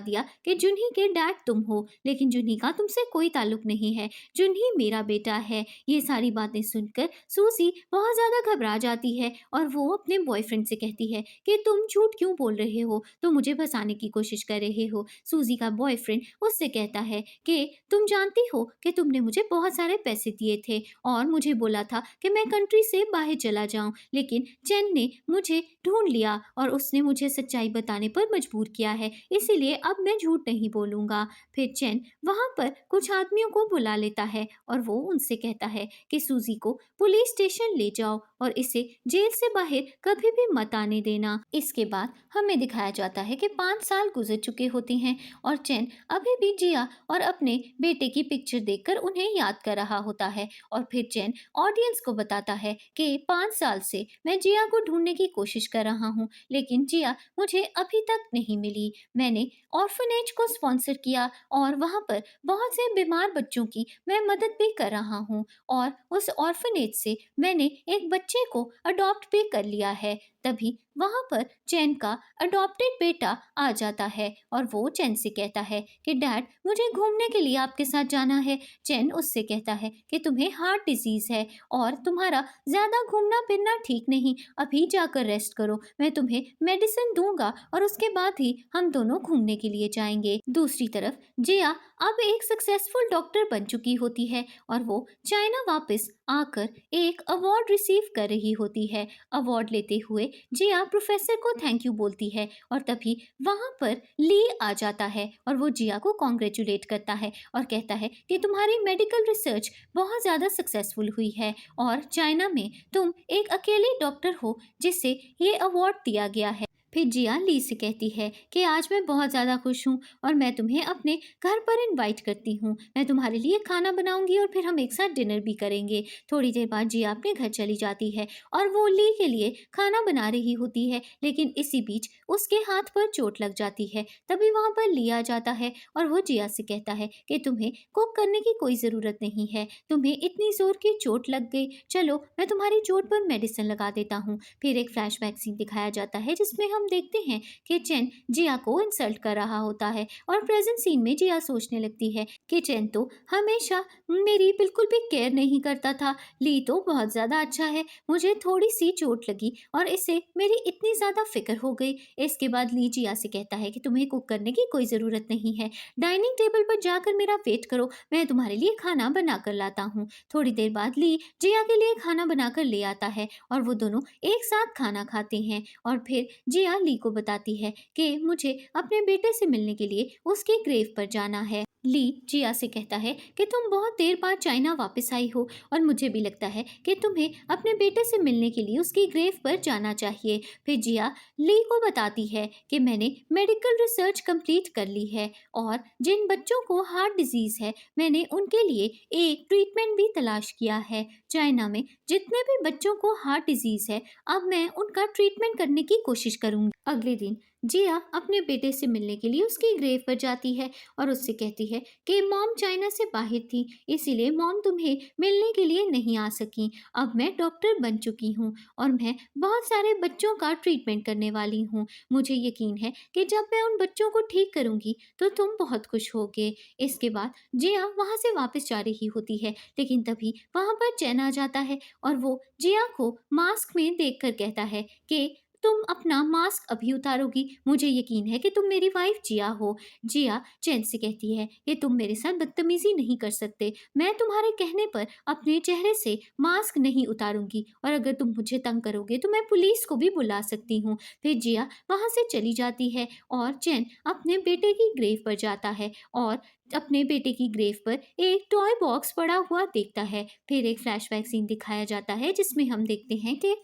दिया कि जुन्ही के डैड तुम हो, लेकिन जुन्ही का तुमसे कोई ताल्लुक नहीं है, जुन्ही मेरा बेटा है। ये सारी बातें सुनकर सूजी बहुत ज्यादा घबरा जाती है और वो अपने बॉयफ्रेंड से कहती है कि तुम झूठ क्यों बोल रहे हो, तुम मुझे फंसाने की कोशिश कर रहे हो। सूजी का बॉयफ्रेंड उससे कहता है कि तुम जानती हो कि तुमने मुझे बहुत सारे पैसे दिए थे और मुझे बोला था कि मैं कंट्री से बाहर चला जाऊं, लेकिन चैन ने मुझे ढूंढ लिया और उसने मुझे सच्चाई बताने पर मजबूर किया है, इसीलिए अब मैं झूठ नहीं बोलूंगा। फिर चैन वहां पर कुछ आदमियों को बुला लेता है और वो उनसे कहता है कि सूजी को पुलिस स्टेशन ले जाओ और इसे जेल से बाहर कभी भी मत आने देना। इसके बाद हमें दिखाया जाता है कि 5 साल गुजर चुके होते हैं और चैन अभी भी जिया और अपने बेटे की पिक्चर देखकर उन्हें याद कर रहा होता है और फिर चैन ऑडियंस को बताता है कि 5 साल से मैं जिया को ढूंढने की कोशिश कर रहा हूँ, लेकिन जिया मुझे अभी तक नहीं मिली। मैंने ऑर्फनेज को स्पॉन्सर किया और वहाँ पर बहुत से बीमार बच्चों की मैं मदद भी कर रहा हूँ और उस ऑर्फनेज से मैंने एक बच्चे को अडॉप्ट भी कर लिया है। तभी वहां पर चैन का अडॉप्टेड बेटा आ जाता है और वो चैन से कहता है कि डैड मुझे घूमने के लिए आपके साथ जाना है। चैन उससे कहता है कि तुम्हें हार्ट डिजीज है और तुम्हारा ज्यादा घूमना फिरना ठीक नहीं, अभी जाकर रेस्ट करो, मैं तुम्हें मेडिसिन दूंगा और उसके बाद ही हम दोनों घूमने के लिए जाएंगे। दूसरी तरफ जिया अब एक सक्सेसफुल डॉक्टर बन चुकी होती है और वो चाइना वापस आकर एक अवार्ड रिसीव कर रही होती है। अवार्ड लेते हुए जिया प्रोफेसर को थैंक यू बोलती है और तभी वहां पर ली आ जाता है और वो जिया को कॉन्ग्रेचुलेट करता है और कहता है कि तुम्हारी मेडिकल रिसर्च बहुत ज़्यादा सक्सेसफुल हुई है और चाइना में तुम एक अकेले डॉक्टर हो जिसे ये अवार्ड दिया गया है। फिर जिया ली से कहती है कि आज मैं बहुत ज़्यादा खुश हूँ और मैं तुम्हें अपने घर पर इनवाइट करती हूँ, मैं तुम्हारे लिए खाना बनाऊंगी और फिर हम एक साथ डिनर भी करेंगे। थोड़ी देर बाद जिया अपने घर चली जाती है और वो ली के लिए खाना बना रही होती है, लेकिन इसी बीच उसके हाथ पर चोट लग जाती है। तभी वहाँ पर ली आ जाता है और वो जिया से कहता है कि तुम्हें कुक करने की कोई ज़रूरत नहीं है, तुम्हें इतनी ज़ोर की चोट लग गई, चलो मैं तुम्हारी चोट पर मेडिसिन लगा देता हूँ। फिर एक फ्लैशबैक सीन दिखाया जाता है जिसमें हम देखते हैं कि चैन जिया को इंसल्ट कर रहा होता है और प्रेजेंट सीन में जिया सोचने लगती है कि चैन तो हमेशा मेरी बिल्कुल भी केयर नहीं करता था, ली तो बहुत ज़्यादा अच्छा है, मुझे थोड़ी सी चोट लगी और इससे मेरी इतनी ज़्यादा फिक्र हो गई। इसके बाद ली जिया से कहता है कि तुम्हें कुक करने की कोई ज़रूरत नहीं है, डाइनिंग टेबल पर जाकर मेरा वेट करो, मैं तुम्हारे लिए खाना बना कर लाता हूँ। थोड़ी देर बाद ली जिया के लिए खाना बनाकर ले आता है और वो दोनों एक साथ खाना खाते हैं और फिर जिया ली को बताती है कि मुझे अपने बेटे से मिलने के लिए उसके ग्रेव पर जाना है। ली जिया जिया से कहता है कि तुम बहुत देर बाद चाइना वापस आई हो और मुझे भी लगता है कि तुम्हें अपने बेटे से मिलने के लिए उसकी ग्रेव पर जाना चाहिए। फिर जिया ली को बताती है कि मैंने मेडिकल रिसर्च कंप्लीट कर ली है और जिन बच्चों को हार्ट डिजीज है मैंने उनके लिए एक ट्रीटमेंट भी तलाश किया है। चाइना में जितने भी बच्चों को हार्ट डिजीज है अब मैं उनका ट्रीटमेंट करने की कोशिश करूंगी। अगले दिन जिया अपने बेटे से मिलने के लिए उसकी ग्रेव पर जाती है और उससे कहती है कि मॉम चाइना से बाहर थी, इसीलिए मॉम तुम्हें मिलने के लिए नहीं आ सकी। अब मैं डॉक्टर बन चुकी हूँ और मैं बहुत सारे बच्चों का ट्रीटमेंट करने वाली हूँ। मुझे यकीन है कि जब मैं उन बच्चों को ठीक करूंगी तो तुम बहुत खुश होगे। इसके बाद जिया वहाँ से वापस जा रही होती है, लेकिन तभी वहाँ पर चैन आ जाता है और वो जिया को मास्क में देखकर कहता है कि तुम अपना मास्क अभी उतारोगी, मुझे यकीन है कि तुम मेरी वाइफ जिया हो। जिया चैन से कहती है कि तुम मेरे साथ बदतमीजी नहीं कर सकते, मैं तुम्हारे कहने पर अपने चेहरे से मास्क नहीं उतारूंगी और अगर तुम मुझे तंग करोगे तो मैं पुलिस को भी बुला सकती हूँ। फिर जिया वहाँ से चली जाती है और चैन अपने बेटे की ग्रेव पर जाता है और अपने बेटे की ग्रेव पर एक टॉय बॉक्स पड़ा हुआ देखता है। फिर एक फ्लैशबैक सीन दिखाया जाता है जिसमें हम देखते हैं कि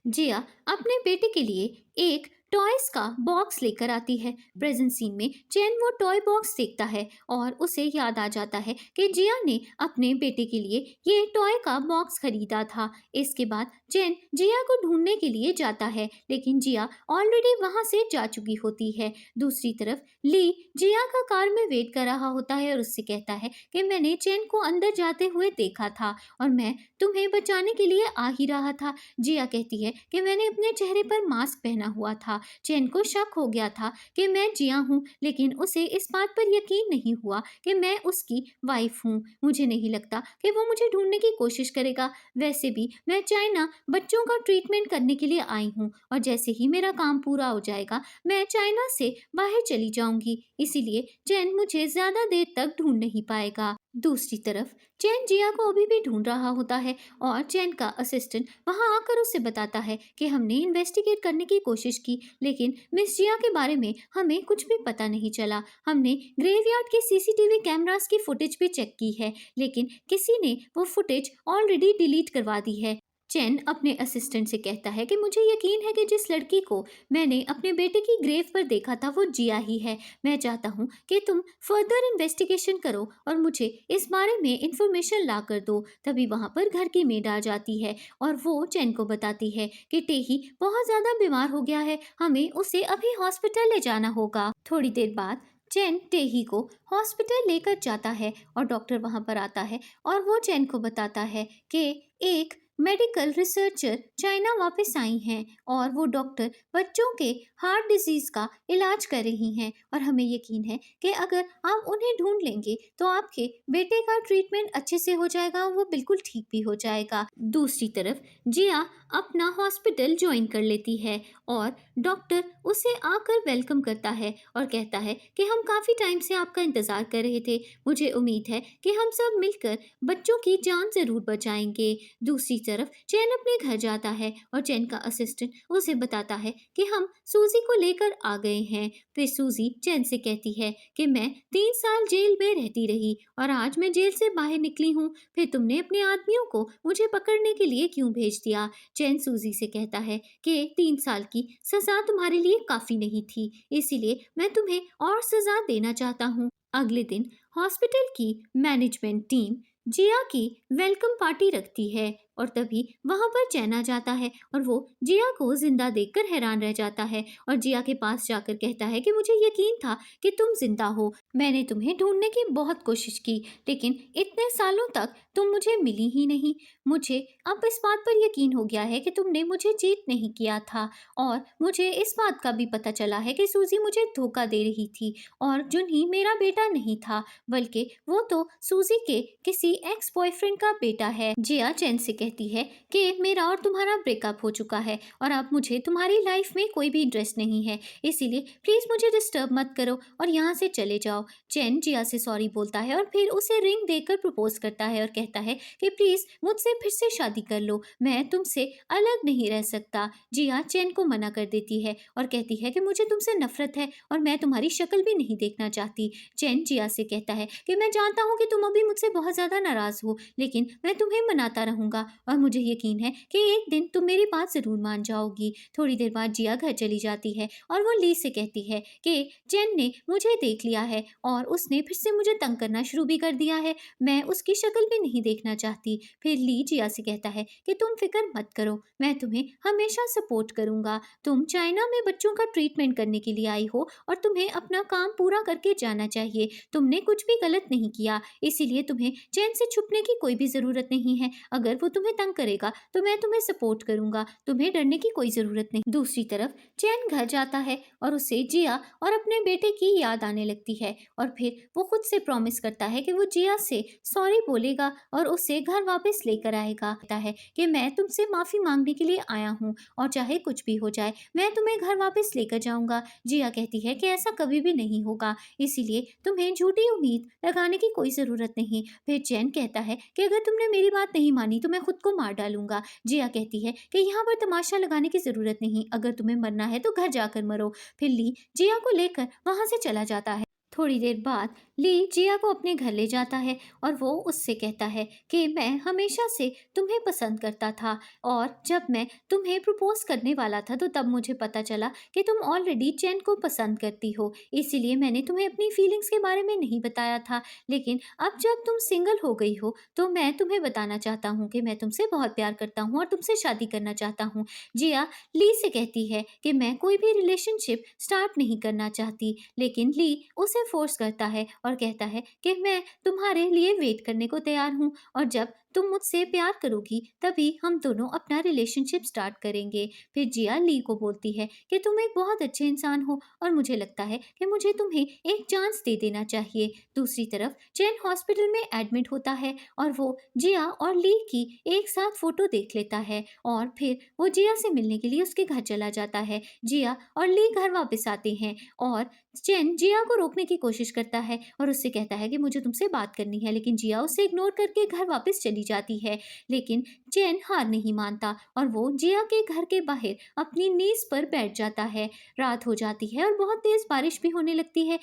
जिया अपने बेटे के लिए एक टॉयज का बॉक्स लेकर आती है। प्रेजेंट सीन में चैन वो टॉय बॉक्स देखता है और उसे याद आ जाता है कि जिया ने अपने बेटे के लिए ये टॉय का बॉक्स खरीदा था। इसके बाद चैन जिया को ढूंढने के लिए जाता है, लेकिन जिया ऑलरेडी वहां से जा चुकी होती है। दूसरी तरफ ली जिया का कार में वेट कर रहा होता है और उससे कहता है कि मैंने चैन को अंदर जाते हुए देखा था और मैं तुम्हें बचाने के लिए आ ही रहा था। जिया कहती है कि मैंने अपने चेहरे पर मास्क पहना हुआ था। चैन को शक हो गया था कि मैं जिया हूँ, लेकिन उसे इस बात पर यकीन नहीं हुआ कि मैं उसकी वाइफ हूँ। मुझे नहीं लगता कि वो मुझे ढूंढने की कोशिश करेगा। वैसे भी मैं चाइना बच्चों का ट्रीटमेंट करने के लिए आई हूँ और जैसे ही मेरा काम पूरा हो जाएगा मैं चाइना से बाहर चली जाऊंगी, इसीलिए चैन मुझे ज्यादा देर तक ढूंढ नहीं पाएगा। दूसरी तरफ चैन जिया को अभी भी ढूंढ रहा होता है और चैन का असिस्टेंट वहां आकर उससे बताता है कि हमने इन्वेस्टिगेट करने की कोशिश की, लेकिन मिस जिया के बारे में हमें कुछ भी पता नहीं चला। हमने ग्रेवयार्ड के सीसीटीवी कैमरास की फुटेज भी चेक की है, लेकिन किसी ने वो फुटेज ऑलरेडी डिलीट करवा दी है। चैन अपने असिस्टेंट से कहता है कि मुझे यकीन है कि जिस लड़की को मैंने अपने बेटे की ग्रेव पर देखा था वो जिया ही है। मैं चाहता हूँ कि तुम फर्दर इन्वेस्टिगेशन करो और मुझे इस बारे में इंफॉर्मेशन ला कर दो। तभी वहाँ पर घर की मेड आ जाती है और वो चैन को बताती है कि टेही बहुत ज़्यादा बीमार हो गया है, हमें उसे अभी हॉस्पिटल ले जाना होगा। थोड़ी देर बाद चैन टेही को हॉस्पिटल लेकर जाता है और डॉक्टर वहां पर आता है और वो चैन को बताता है कि एक मेडिकल रिसर्चर चाइना वापस आई हैं और वो डॉक्टर बच्चों के हार्ट डिजीज का इलाज कर रही हैं और हमें यकीन है कि अगर आप उन्हें ढूंढ लेंगे तो आपके बेटे का ट्रीटमेंट अच्छे से हो जाएगा, वो बिल्कुल ठीक भी हो जाएगा। दूसरी तरफ जिया अपना हॉस्पिटल ज्वाइन कर लेती है और डॉक्टर उसे आकर वेलकम करता है और कहता है कि हम काफ़ी टाइम से आपका इंतज़ार कर रहे थे, मुझे उम्मीद है कि हम सब मिलकर बच्चों की जान ज़रूर बचाएंगे। दूसरी तरफ चैन अपने घर जाता है और चैन का असिस्टेंट उसे बताता है कि हम सूजी को लेकर आ गए हैं। फिर सूजी चैन से कहती है कि मैं 3 साल जेल में रहती रही और आज मैं जेल से बाहर निकली हूँ, फिर तुमने अपने आदमियों को मुझे पकड़ने के लिए क्यों भेज दिया। चैन सूजी से कहता है कि 3 साल की सजा तुम्हारे लिए काफी नहीं थी, इसीलिए मैं तुम्हें और सजा देना चाहता हूँ। अगले दिन हॉस्पिटल की मैनेजमेंट टीम जिया की वेलकम पार्टी रखती है और तभी वहां पर चैन आ जाता है और वो जिया को जिंदा देखकर हैरान रह जाता है और जिया के पास जाकर कहता है कि मुझे यकीन था कि तुम जिंदा हो, मैंने तुम्हें ढूंढने की बहुत कोशिश की, लेकिन इतने सालों तक तुम मुझे मिली ही नहीं। मुझे अब इस बात पर यकीन हो गया है कि तुमने मुझे चीट नहीं किया था और मुझे इस बात का भी पता चला है कि सूजी मुझे धोखा दे रही थी और जुन्ही मेरा बेटा नहीं था, बल्कि वो तो सूजी के किसी एक्स बॉयफ्रेंड का बेटा है। जिया चैन से कहती है कि मेरा और तुम्हारा ब्रेकअप हो चुका है और अब मुझे तुम्हारी लाइफ में कोई भी इंटरेस्ट नहीं है, इसीलिए प्लीज मुझे डिस्टर्ब मत करो और यहाँ से चले जाओ। चैन जिया से सॉरी बोलता है और फिर उसे रिंग देकर प्रपोज करता है और कहता है कि प्लीज मुझसे फिर से शादी कर लो, मैं तुमसे अलग नहीं रह सकता। जिया चैन को मना कर देती है और कहती है कि मुझे तुमसे नफरत है और मैं तुम्हारी शक्ल भी नहीं देखना चाहती। चैन जिया से कहता है कि मैं जानता हूँ कि तुम अभी मुझसे बहुत ज्यादा नाराज हो, लेकिन मैं तुम्हें मनाता रहूंगा और मुझे यकीन है कि एक दिन तुम मेरी बात जरूर मान जाओगी। थोड़ी देर बाद जिया घर चली जाती है और वो ली से कहती है कि चैन ने मुझे देख लिया है और उसने फिर से मुझे तंग करना शुरू भी कर दिया है, मैं उसकी शक्ल भी नहीं देखना चाहती। फिर ली जिया से कहता है कि तुम फिक्र मत करो, मैं तुम्हें हमेशा सपोर्ट करूंगा। तुम चाइना में बच्चों का ट्रीटमेंट करने के लिए आई हो और तुम्हें अपना काम पूरा करके जाना चाहिए। तुमने कुछ भी गलत नहीं किया, इसीलिए तुम्हें चैन से छुपने की कोई भी जरूरत नहीं है। अगर वो तुम्हें तंग करेगा तो मैं तुम्हें सपोर्ट करूंगा, तुम्हें डरने की कोई जरूरत नहीं। दूसरी तरफ चैन घर जाता है और उसे जिया और अपने बेटे की याद आने लगती है और फिर वो खुद से प्रॉमिस करता है कि वो जिया से सॉरी बोलेगा और उसे घर वापस लेकर आएगा। कहता है कि मैं तुमसे माफी मांगने के लिए आया हूँ और चाहे कुछ भी हो जाए मैं तुम्हें घर वापस लेकर जाऊंगा। जिया कहती है कि ऐसा कभी भी नहीं होगा, इसीलिए तुम्हें झूठी उम्मीद लगाने की कोई जरूरत नहीं। फिर चैन कहता है कि अगर तुमने मेरी बात नहीं मानी तो मैं खुद को मार डालूंगा। जिया कहती है कि यहाँ पर तमाशा लगाने की जरूरत नहीं, अगर तुम्हें मरना है तो घर जाकर मरो। फिर ली जिया को लेकर वहां से चला जाता है। थोड़ी देर बाद ली जिया को अपने घर ले जाता है और वो उससे कहता है कि मैं हमेशा से तुम्हें पसंद करता था और जब मैं तुम्हें प्रपोज करने वाला था तो तब मुझे पता चला कि तुम ऑलरेडी चैन को पसंद करती हो, इसीलिए मैंने तुम्हें अपनी फीलिंग्स के बारे में नहीं बताया था। लेकिन अब जब तुम सिंगल हो गई हो तो मैं तुम्हें बताना चाहता हूँ कि मैं तुमसे बहुत प्यार करता हूँ और तुमसे शादी करना चाहता हूँ। जिया ली से कहती है कि मैं कोई भी रिलेशनशिप स्टार्ट नहीं करना चाहती, लेकिन ली उसे फोर्स करता है और कहता है कि मैं तुम्हारे लिए वेट करने को तैयार हूँ और जब तुम मुझसे प्यार करोगी तभी हम दोनों अपना रिलेशनशिप स्टार्ट करेंगे। फिर जिया ली को बोलती है कि तुम एक बहुत अच्छे इंसान हो और मुझे लगता है कि मुझे तुम्हें एक चांस दे देना चाहिए। दूसरी तरफ चैन हॉस्पिटल में एडमिट होता है और वो जिया और ली की एक साथ फोटो देख लेता है और फिर वो जिया से मिलने के लिए उसके घर चला जाता है। जिया और ली घर वापस आते हैं और चैन जिया को रोकने की कोशिश करता है और उससे कहता है कि मुझे तुमसे बात करनी है, लेकिन जिया उसे इग्नोर करके घर वापस चली जाती है। लेकिन चैन हार नहीं मानता और वो जिया के घर के बाहर अपनी नीज पर बैठ जाता है। रात हो जाती है और बहुत तेज बारिश भी होने लगती है।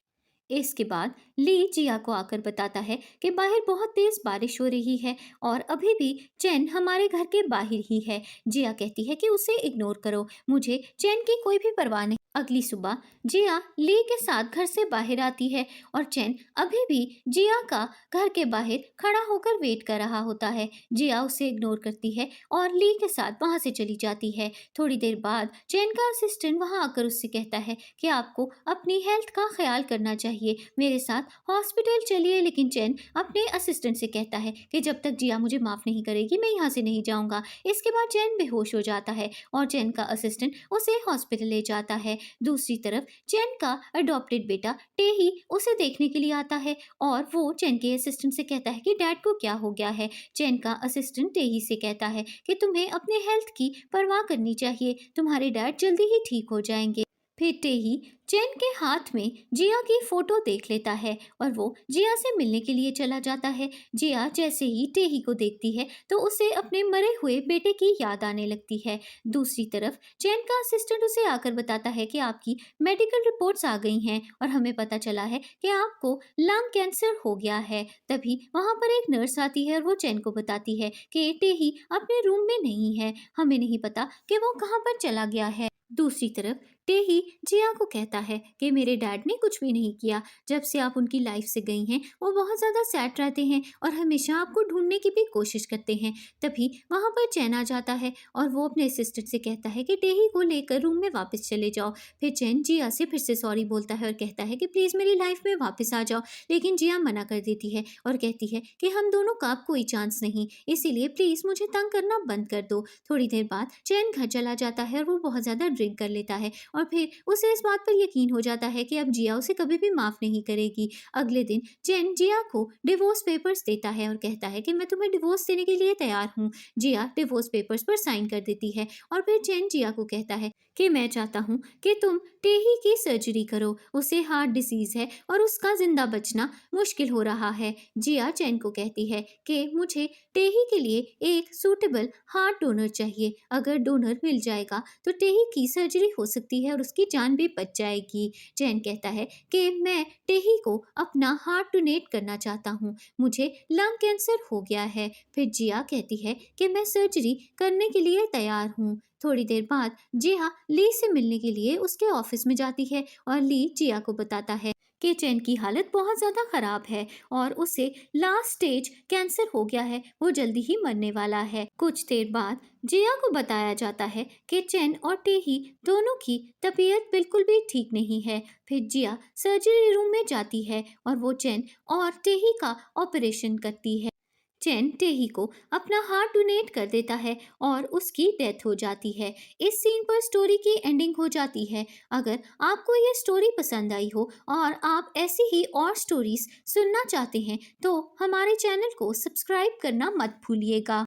इसके बाद ली जिया को आकर बताता है कि बाहर बहुत तेज बारिश हो रही है और अभी भी चैन हमारे घर के बाहर ही है। जिया कहती है कि उसे इग्नोर करो, मुझे चैन की कोई भी परवाह नहीं। अगली सुबह जिया ली के साथ घर से बाहर आती है और चैन अभी भी जिया का घर के बाहर खड़ा होकर वेट कर रहा होता है। जिया उसे इग्नोर करती है और ली के साथ वहां से चली जाती है। थोड़ी देर बाद चैन का असिस्टेंट वहां आकर उससे कहता है कि आपको अपनी हेल्थ का ख्याल करना चाहिए, मेरे साथ हॉस्पिटल चलिए। लेकिन चैन अपने असिस्टेंट से कहता है कि जब तक जिया मुझे माफ नहीं करेगी मैं यहाँ से नहीं जाऊंगा। इसके बाद चैन बेहोश हो जाता है और चैन का असिस्टेंट उसे हॉस्पिटल ले जाता है। दूसरी तरफ चैन का अडॉप्टेड बेटा टेही उसे देखने के लिए आता है और वो चैन के असिस्टेंट से कहता है कि डैड को क्या हो गया है। चैन का असिस्टेंट टेही से कहता है कि तुम्हें अपने हेल्थ की परवाह करनी चाहिए, तुम्हारे डैड जल्दी ही ठीक हो जाएंगे। फिर टेही चैन के हाथ में जिया की फोटो देख लेता है और वो जिया से मिलने के लिए चला जाता है। जिया जैसे ही टेही को देखती है तो उसे अपने मरे हुए बेटे की याद आने लगती है। दूसरी तरफ चैन का असिस्टेंट उसे आकर बताता है कि आपकी मेडिकल रिपोर्ट्स आ गई हैं और हमें पता चला है कि आपको लंग कैंसर हो गया है। तभी वहां पर एक नर्स आती है और वो चैन को बताती है कि टेही अपने रूम में नहीं है, हमें नहीं पता कि वो कहाँ पर चला गया है। दूसरी तरफ टेही जिया को कहता है कि मेरे डैड ने कुछ भी नहीं किया, जब से आप उनकी लाइफ से गई हैं वो बहुत ज़्यादा सैड रहते हैं और हमेशा आपको ढूंढने की भी कोशिश करते हैं। तभी वहाँ पर चैन आ जाता है और वो अपने असिस्टेंट से कहता है कि टेही को लेकर रूम में वापस चले जाओ। फिर चैन जिया से फिर से सॉरी बोलता है और कहता है कि प्लीज़ मेरी लाइफ में वापस आ जाओ, लेकिन जिया मना कर देती है और कहती है कि हम दोनों का अब कोई चांस नहीं, इसीलिए प्लीज़ मुझे तंग करना बंद कर दो। थोड़ी देर बाद चैन घर चला जाता है और वो बहुत ज़्यादा ड्रिंक कर लेता है और फिर उसे इस बात पर यकीन हो जाता है कि अब जिया उसे कभी भी माफ नहीं करेगी। अगले दिन चैन जिया को डिवोर्स पेपर्स देता है और कहता है कि मैं तुम्हें डिवोर्स देने के लिए तैयार हूँ। जिया डिवोर्स पेपर्स पर साइन कर देती है और फिर चैन जिया को कहता है कि मैं चाहता हूँ कि तुम टेही की सर्जरी करो, उसे हार्ट डिसीज है और उसका जिंदा बचना मुश्किल हो रहा है। जिया चैन को कहती है कि मुझे टेही के लिए एक सूटेबल हार्ट डोनर चाहिए। अगर डोनर मिल जाएगा तो टेही की सर्जरी हो सकती है और उसकी जान भी बच जाएगी। चैन कहता है कि मैं टेही को अपना हार्ट डोनेट करना चाहता हूँ, मुझे लंग कैंसर हो गया है। फिर जिया कहती है कि मैं सर्जरी करने के लिए तैयार हूँ। थोड़ी देर बाद जिया ली से मिलने के लिए उसके ऑफिस में जाती है और ली जिया को बताता है कि चैन की हालत बहुत ज़्यादा ख़राब है और उसे लास्ट स्टेज कैंसर हो गया है, वो जल्दी ही मरने वाला है। कुछ देर बाद जिया को बताया जाता है कि चैन और टेही दोनों की तबीयत बिल्कुल भी ठीक नहीं है। फिर जिया सर्जरी रूम में जाती है और वो चैन और टेही का ऑपरेशन करती है। चैन टेही को अपना हार्ट डोनेट कर देता है और उसकी डेथ हो जाती है। इस सीन पर स्टोरी की एंडिंग हो जाती है। अगर आपको ये स्टोरी पसंद आई हो और आप ऐसी ही और स्टोरीज सुनना चाहते हैं तो हमारे चैनल को सब्सक्राइब करना मत भूलिएगा।